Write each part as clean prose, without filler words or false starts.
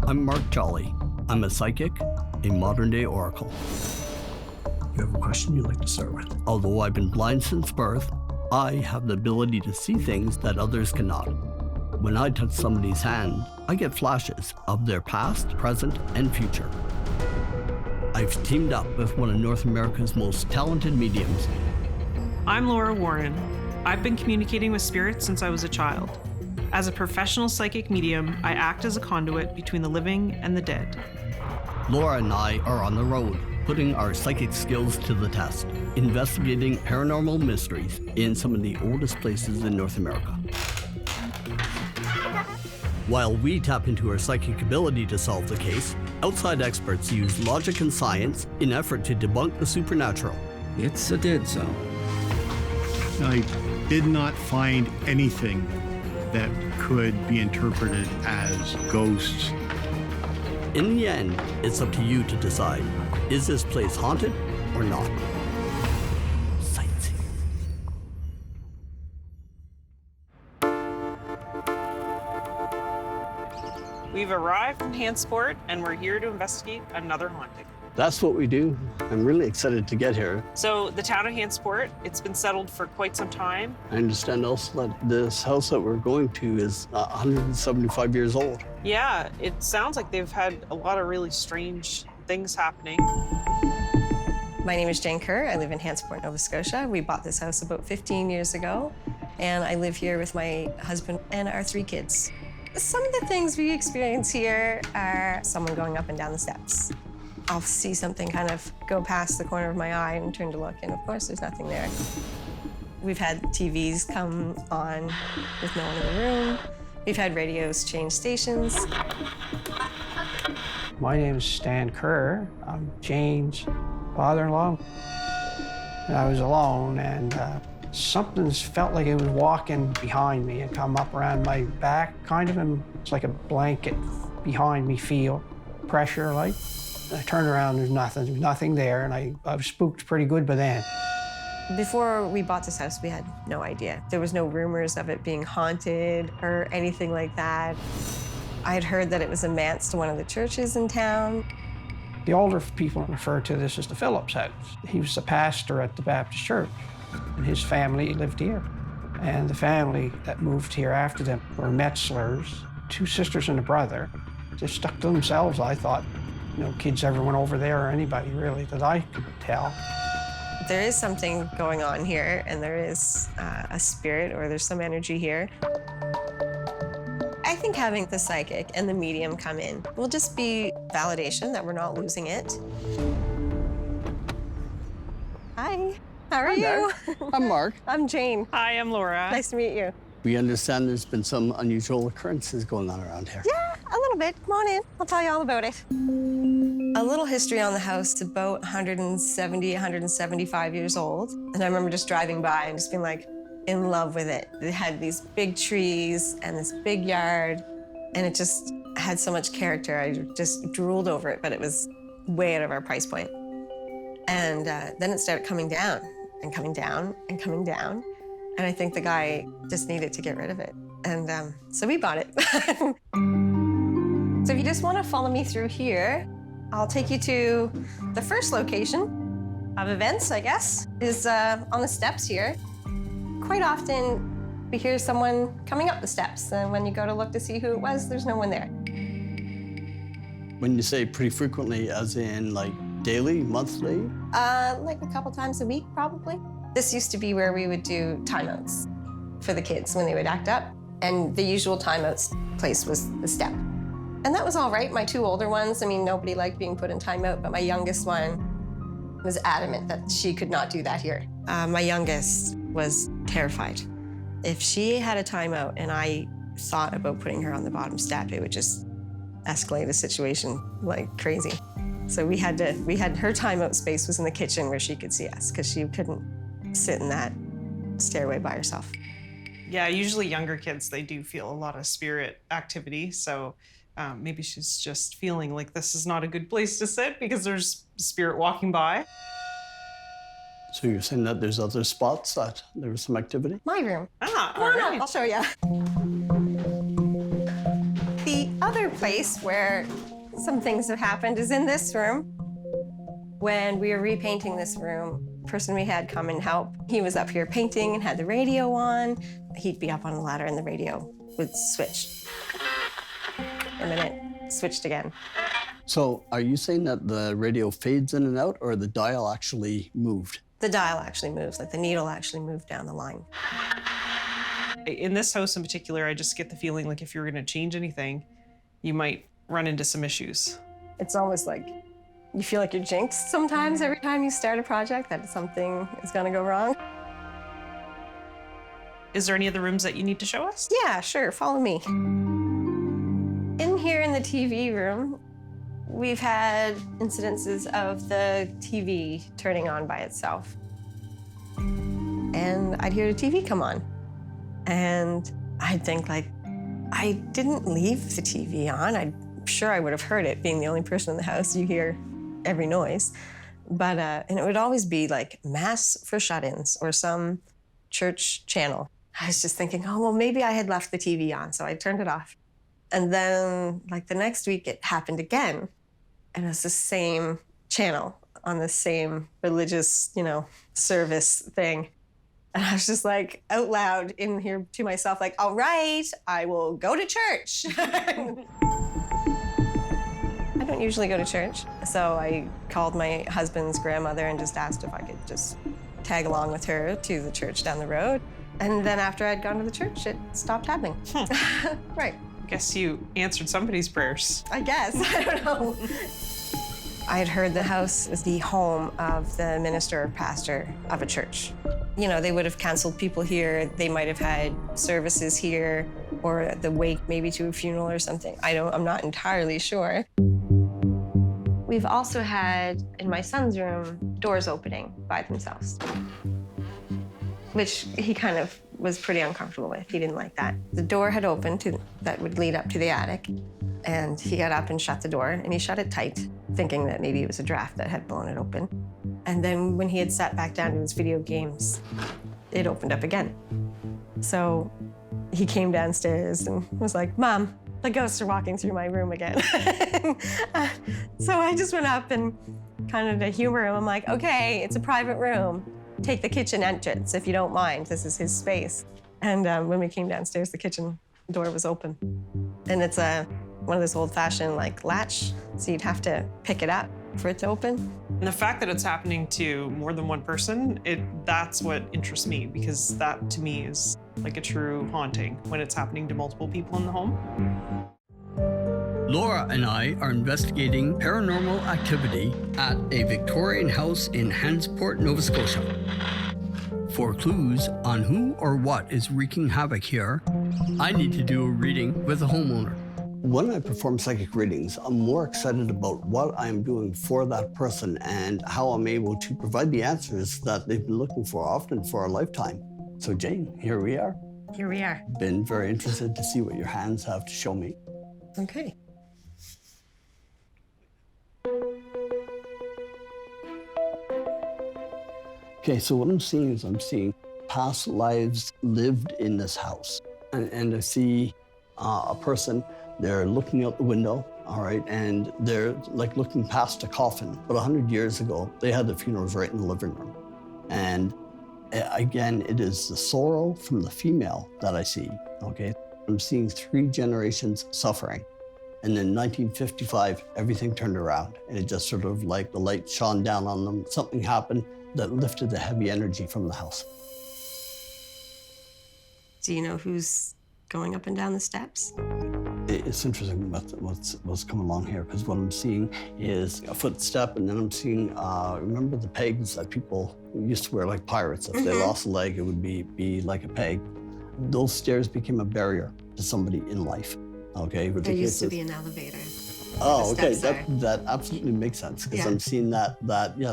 I'm Mark Jolly. I'm a psychic, a modern-day oracle. You have a question you'd like to start with? Although I've been blind since birth, I have the ability to see things that others cannot. When I touch somebody's hand, I get flashes of their past, present, and future. I've teamed up with one of North America's most talented mediums. I'm Laura Warren. I've been communicating with spirits since I was a child. As a professional psychic medium, I act as a conduit between the living and the dead. Laura and I are on the road, putting our psychic skills to the test, investigating paranormal mysteries in some of the oldest places in North America. While we tap into our psychic ability to solve the case, outside experts use logic and science in effort to debunk the supernatural. It's a dead zone. I did not find anything that could be interpreted as ghosts. In the end, it's up to you to decide, is this place haunted or not? Sightseeing. We've arrived in Hansport, and we're here to investigate another haunting. That's what we do. I'm really excited to get here. So the town of Hansport, it's been settled for quite some time. I understand also that this house that we're going to is 175 years old. Yeah, it sounds like they've had a lot of really strange things happening. My name is Jane Kerr. I live in Hansport, Nova Scotia. We bought this house about 15 years ago, and I live here with my husband and our 3 kids. Some of the things we experience here are someone going up and down the steps. I'll see something kind of go past the corner of my eye and turn to look, and of course there's nothing there. We've had TVs come on with no one in the room. We've had radios change stations. My name is Stan Kerr. I'm Jane's father-in-law. And I was alone, and something felt like it was walking behind me and come up around my back, kind of, and it's like a blanket behind me, feel pressure, like. I turned around, there's nothing there, and I was spooked pretty good by then. Before we bought this house, we had no idea. There was no rumors of it being haunted or anything like that. I had heard that it was a manse to one of the churches in town. The older people refer to this as the Phillips house. He was the pastor at the Baptist church, and his family lived here. And the family that moved here after them were Metzlers, 2 sisters and a brother. Just stuck to themselves, I thought. No kids ever went over there, or anybody really that I could tell. There is something going on here, and there is a spirit, or there's some energy here. I think having the psychic and the medium come in will just be validation that we're not losing it. Hi, how are you? I'm Mark. I'm Jane. Hi, I'm Laura. Nice to meet you. We understand there's been some unusual occurrences going on around here. Yeah, a little bit. Come on in. I'll tell you all about it. A little history on the house. It's about 170, 175 years old. And I remember just driving by and just being like in love with it. It had these big trees and this big yard, and it just had so much character. I just drooled over it, but it was way out of our price point. And then it started coming down and coming down and coming down. And I think the guy just needed to get rid of it. And so we bought it. So if you just want to follow me through here, I'll take you to the first location of events, I guess, is on the steps here. Quite often, we hear someone coming up the steps, and when you go to look to see who it was, there's no one there. When you say pretty frequently, as in like daily, monthly? Like a couple times a week, probably. This used to be where we would do timeouts for the kids when they would act up. And the usual timeouts place was the step. And that was all right. My 2 older ones, I mean, nobody liked being put in timeout, but my youngest one was adamant that she could not do that here. My youngest was terrified. If she had a timeout and I thought about putting her on the bottom step, it would just escalate the situation like crazy. So we had her timeout space was in the kitchen where she could see us, because she couldn't sit in that stairway by herself. Yeah, usually younger kids, they do feel a lot of spirit activity, so maybe she's just feeling like this is not a good place to sit because there's spirit walking by. So you're saying that there's other spots that there was some activity? My room. Ah, Come all on right. up, I'll show you. The other place where some things have happened is in this room. When we were repainting this room, the person we had come and help, he was up here painting and had the radio on. He'd be up on the ladder and the radio would switch. And then it switched again. So are you saying that the radio fades in and out, or the dial actually moved? The dial actually moves, like the needle actually moved down the line. In this house in particular, I just get the feeling like if you're going to change anything, you might run into some issues. It's almost like you feel like you're jinxed sometimes every time you start a project, that something is going to go wrong. Is there any other rooms that you need to show us? Yeah, sure, follow me. In here in the TV room, we've had incidences of the TV turning on by itself. And I'd hear the TV come on. And I'd think, like, I didn't leave the TV on. I'm sure I would have heard it. Being the only person in the house, you hear every noise. But, and it would always be like Mass for shut-ins or some church channel. I was just thinking, oh, well, maybe I had left the TV on, so I turned it off. And then, like, the next week, it happened again. And it was the same channel on the same religious, service thing. And I was just like out loud in here to myself, like, all right, I will go to church. I don't usually go to church. So I called my husband's grandmother and just asked if I could just tag along with her to the church down the road. And then after I'd gone to the church, it stopped happening. Right. I guess you answered somebody's prayers. I guess, I don't know. I had heard the house is the home of the minister or pastor of a church. They would have canceled people here. They might have had services here or the wake maybe to a funeral or something. I'm not entirely sure. We've also had, in my son's room, doors opening by themselves, which he kind of was pretty uncomfortable with. He didn't like that. The door had opened that would lead up to the attic, and he got up and shut the door, and he shut it tight, thinking that maybe it was a draft that had blown it open. And then when he had sat back down to his video games, it opened up again. So he came downstairs and was like, Mom, the ghosts are walking through my room again. So I just went up and kind of to humor him, I'm like, okay, it's a private room. Take the kitchen entrance if you don't mind. This is his space. And when we came downstairs, the kitchen door was open. And it's one of those old-fashioned latch, so you'd have to pick it up for it to open. And the fact that it's happening to more than one person, that's what interests me, because that to me is like a true haunting when it's happening to multiple people in the home. Laura and I are investigating paranormal activity at a Victorian house in Hansport, Nova Scotia. For clues on who or what is wreaking havoc here, I need to do a reading with a homeowner. When I perform psychic readings, I'm more excited about what I'm doing for that person and how I'm able to provide the answers that they've been looking for, often for a lifetime. So Jane, here we are. Here we are. Been very interested to see what your hands have to show me. Okay. Okay, so what I'm seeing is past lives lived in this house. And I see a person, they're looking out the window, all right, and they're like looking past a coffin. But 100 years ago, they had the funerals right in the living room. And again, it is the sorrow from the female that I see, okay? I'm seeing 3 generations suffering. And in 1955, everything turned around. And it just sort of like the light shone down on them. Something happened that lifted the heavy energy from the house. Do you know who's going up and down the steps? It's interesting what's come along here, because what I'm seeing is a footstep, and then I'm seeing, remember the pegs that people used to wear like pirates? If they lost a leg, it would be like a peg. Those stairs became a barrier to somebody in life, okay? There used to be an elevator. Oh, okay, that absolutely makes sense, because Yeah. I'm seeing that,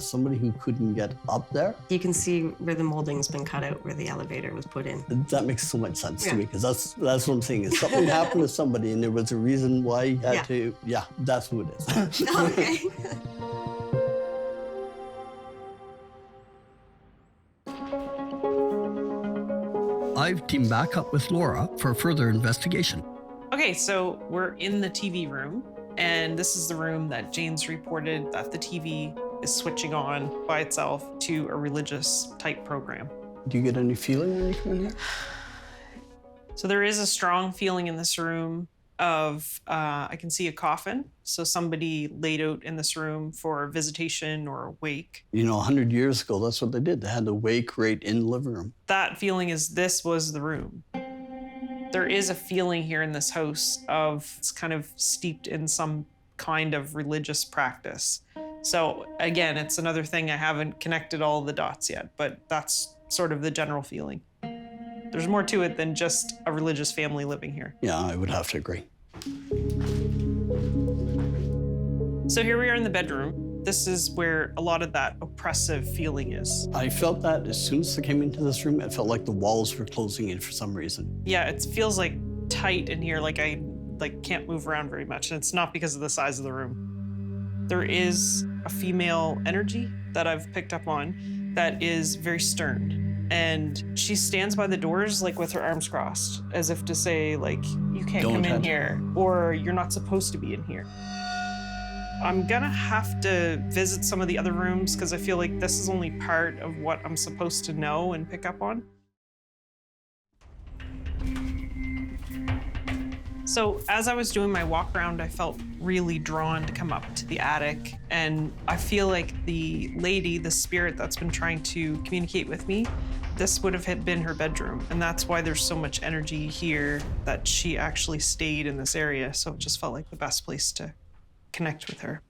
somebody who couldn't get up there. You can see where the molding's been cut out, where the elevator was put in. That makes so much sense Yeah. to me, because that's what I'm saying, is something happened to somebody and there was a reason why you had to, that's who it is. Okay. I've teamed back up with Laura for further investigation. Okay, Okay, so we're in the TV room, and this is the room that Jane's reported that the TV is switching on by itself to a religious type program. Do you get any feeling when you come in here? So there is a strong feeling in this room of, I can see a coffin. So somebody laid out in this room for visitation or a wake. You know, 100 years ago, that's what they did. They had the wake right in the living room. That feeling is this was the room. There is a feeling here in this house of it's kind of steeped in some kind of religious practice. So again, it's another thing I haven't connected all the dots yet, but that's sort of the general feeling. There's more to it than just a religious family living here. Yeah, I would have to agree. So here we are in the bedroom. This is where a lot of that oppressive feeling is. I felt that as soon as I came into this room, it felt like the walls were closing in for some reason. Yeah, it feels like tight in here, like I can't move around very much. And it's not because of the size of the room. There is a female energy that I've picked up on that is very stern. And she stands by the doors like with her arms crossed, as if to say like, you can't come in here, or you're not supposed to be in here. I'm gonna have to visit some of the other rooms because I feel like this is only part of what I'm supposed to know and pick up on. So as I was doing my walk around, I felt really drawn to come up to the attic. And I feel like the lady, the spirit that's been trying to communicate with me, this would have been her bedroom. And that's why there's so much energy here that she actually stayed in this area. So it just felt like the best place to connect with her.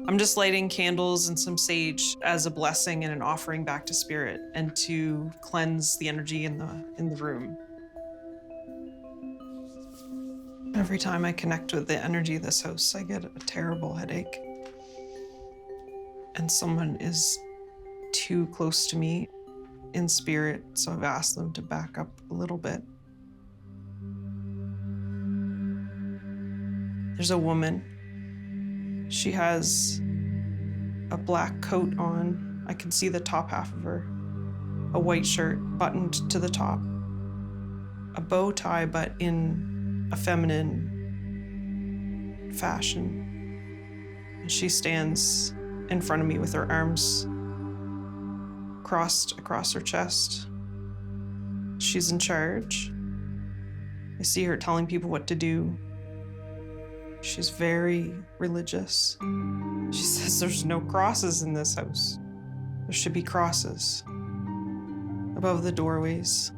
I'm just lighting candles and some sage as a blessing and an offering back to spirit and to cleanse the energy in the room. Every time I connect with the energy of this house, I get a terrible headache. And someone is too close to me in spirit, so I've asked them to back up a little bit. There's a woman. She has a black coat on. I can see the top half of her. A white shirt buttoned to the top. A bow tie, but in a feminine fashion. And she stands in front of me with her arms crossed across her chest. She's in charge. I see her telling people what to do. She's very religious. She says there's no crosses in this house. There should be crosses above the doorways.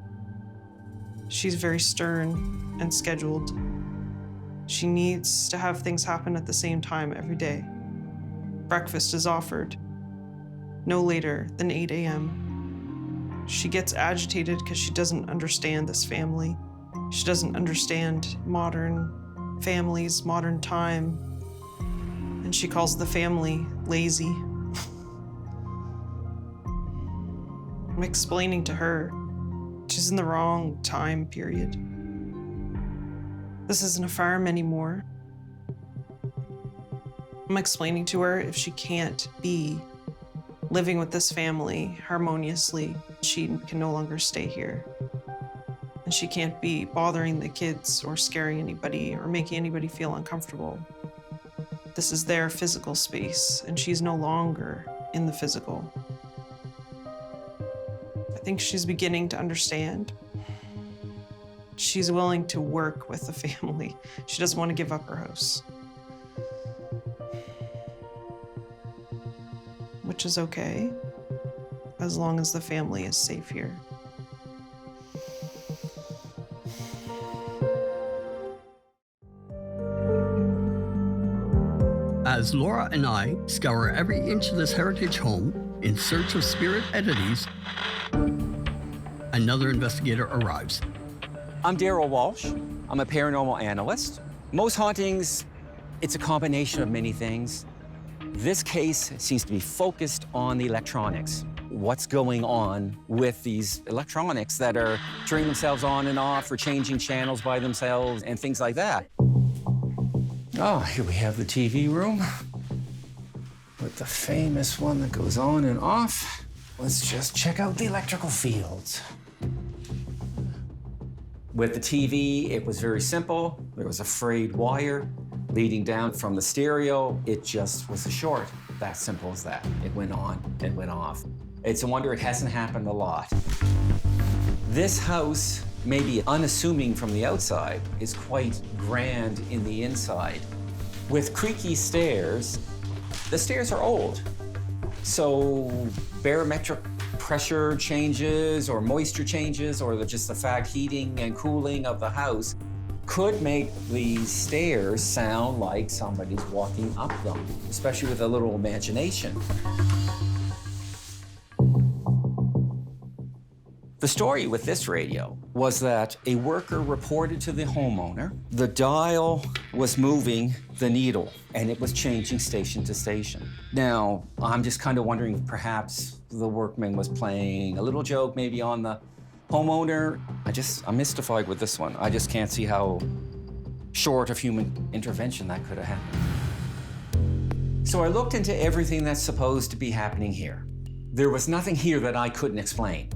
She's very stern and scheduled. She needs to have things happen at the same time every day. Breakfast is offered no later than 8 a.m. She gets agitated because she doesn't understand this family. She doesn't understand modern families, modern time, and she calls the family lazy. I'm explaining to her she's in the wrong time period. This isn't a farm anymore. I'm explaining to her if she can't be living with this family harmoniously, she can no longer stay here. And she can't be bothering the kids or scaring anybody or making anybody feel uncomfortable. This is their physical space, and she's no longer in the physical. I think she's beginning to understand. She's willing to work with the family. She doesn't want to give up her house. Which is okay, as long as the family is safe here. As Laura and I scour every inch of this heritage home in search of spirit entities, another investigator arrives. I'm Daryl Walsh. I'm a paranormal analyst. Most hauntings, it's a combination of many things. This case seems to be focused on the electronics. What's going on with these electronics that are turning themselves on and off or changing channels by themselves and things like that. Oh, here we have the TV room with the famous one that goes on and off. Let's just check out the electrical fields. With the TV, it was very simple. There was a frayed wire leading down from the stereo. It just was a short. That simple as that. It went on and went off. It's a wonder it hasn't happened a lot. This house, maybe unassuming from the outside, is quite grand in the inside. With creaky stairs, the stairs are old. So barometric pressure changes or moisture changes or just the fact heating and cooling of the house could make these stairs sound like somebody's walking up them, especially with a little imagination. The story with this radio was that a worker reported to the homeowner the dial was moving the needle and it was changing station to station. Now, I'm just kind of wondering if perhaps the workman was playing a little joke maybe on the homeowner. I'm mystified with this one. I just can't see how short of human intervention that could have happened. So I looked into everything that's supposed to be happening here. There was nothing here that I couldn't explain.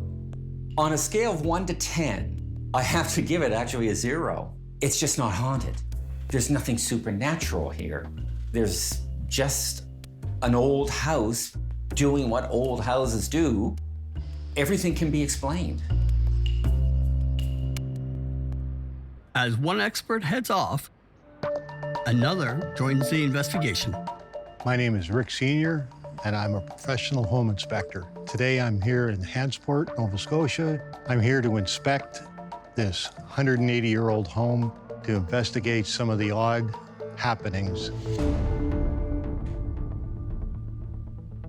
On a scale of 1 to 10, I have to give it actually a 0. It's just not haunted. There's nothing supernatural here. There's just an old house doing what old houses do. Everything can be explained. As one expert heads off, another joins the investigation. My name is Rick Sr., and I'm a professional home inspector. Today I'm here in Hansport, Nova Scotia. I'm here to inspect this 180-year-old home to investigate some of the odd happenings.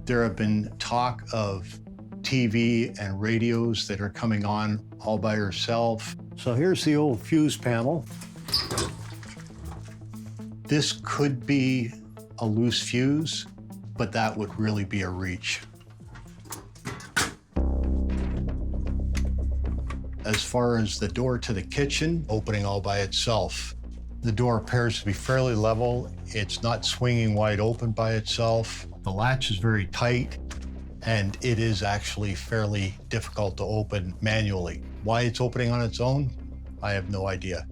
There have been talk of TV and radios that are coming on all by herself. So here's the old fuse panel. This could be a loose fuse, but that would really be a reach. As far as the door to the kitchen, opening all by itself, the door appears to be fairly level. It's not swinging wide open by itself. The latch is very tight, and it is actually fairly difficult to open manually. Why it's opening on its own, I have no idea.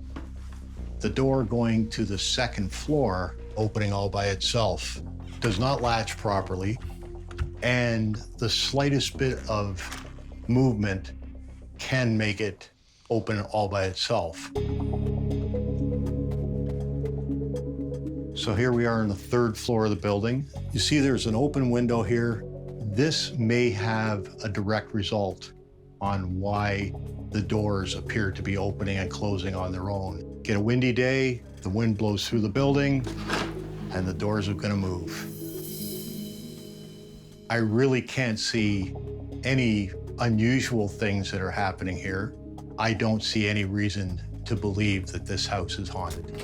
The door going to the second floor, opening all by itself, does not latch properly, and the slightest bit of movement can make it open all by itself. So here we are on the 3rd floor of the building. You see there's an open window here. This may have a direct result on why the doors appear to be opening and closing on their own. Get a windy day, the wind blows through the building, and the doors are gonna move. I really can't see any unusual things that are happening here. I don't see any reason to believe that this house is haunted.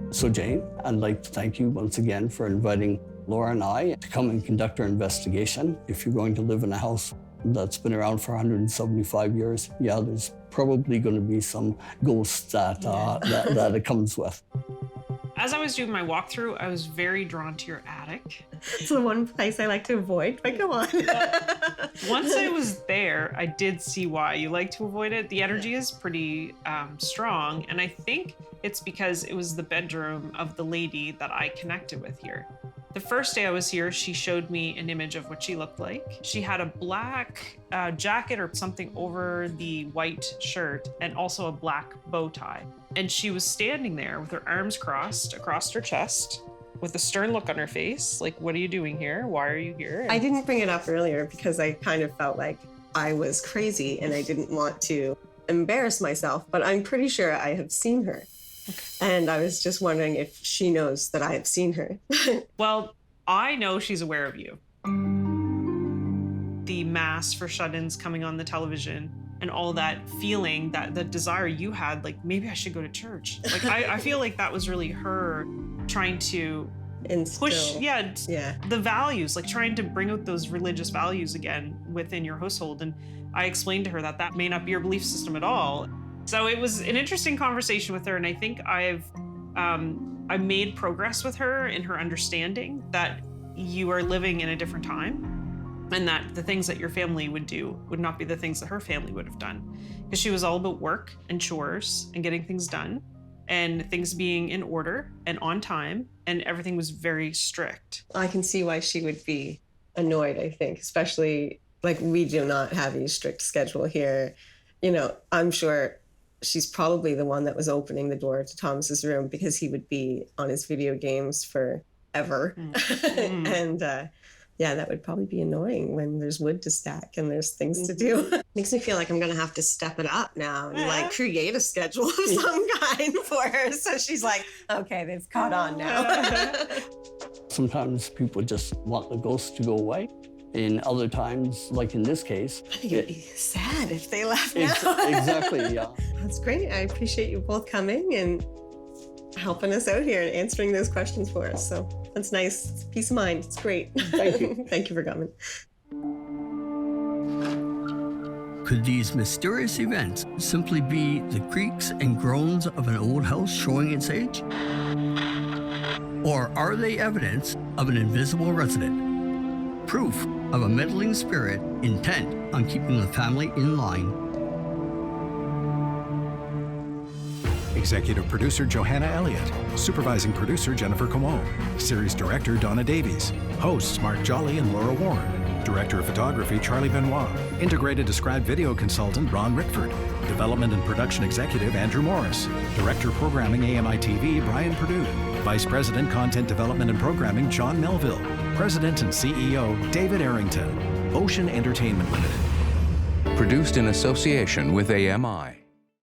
So Jane, I'd like to thank you once again for inviting Laura and I to come and conduct our investigation. If you're going to live in a house that's been around for 175 years, yeah, there's probably going to be some ghosts that it comes with. As I was doing my walkthrough, I was very drawn to your attic. It's the one place I like to avoid, but go on. Once I was there, I did see why you like to avoid it. The energy is pretty strong, and I think it's because it was the bedroom of the lady that I connected with here. The first day I was here, she showed me an image of what she looked like. She had a black jacket or something over the white shirt and also a black bow tie. And she was standing there with her arms crossed across her chest with a stern look on her face. Like, what are you doing here? Why are you here? I didn't bring it up earlier because I kind of felt like I was crazy and I didn't want to embarrass myself, but I'm pretty sure I have seen her. Okay. And I was just wondering if she knows that I have seen her. Well, I know she's aware of you. The mass for shut-ins coming on the television and all that feeling, that the desire you had, like, maybe I should go to church. Like, I feel like that was really her trying to push, the values, like trying to bring out those religious values again within your household. And I explained to her that that may not be your belief system at all. So it was an interesting conversation with her, and I think I made progress with her in her understanding that you are living in a different time. And that the things that your family would do would not be the things that her family would have done. Because she was all about work and chores and getting things done and things being in order and on time, and everything was very strict. I can see why she would be annoyed, I think, especially like we do not have a strict schedule here. You know, I'm sure she's probably the one that was opening the door to Thomas's room because he would be on his video games forever. And yeah, that would probably be annoying when there's wood to stack and there's things to do. Makes me feel like I'm going to have to step it up now and like create a schedule of some kind for her. So she's like, okay, they've caught on now. Sometimes people just want the ghost to go away. In other times, like in this case, I think it'd be sad if they left now. Exactly, yeah. That's great. I appreciate you both coming and helping us out here and answering those questions for us. So that's nice. It's peace of mind. It's great. Thank you. Thank you for coming. Could these mysterious events simply be the creaks and groans of an old house showing its age? Or are they evidence of an invisible resident? Proof of a meddling spirit intent on keeping the family in line. Executive producer Johanna Elliott. Supervising producer Jennifer Comeau. Series director Donna Davies. Hosts Mark Jolly and Laura Warren. Director of photography Charlie Benoit. Integrated described video consultant Ron Rickford. Development and production executive Andrew Morris. Director programming AMI TV Brian Perdue. Vice President Content Development and Programming John Melville. President and CEO David Arrington. Ocean Entertainment Limited. Produced in association with AMI.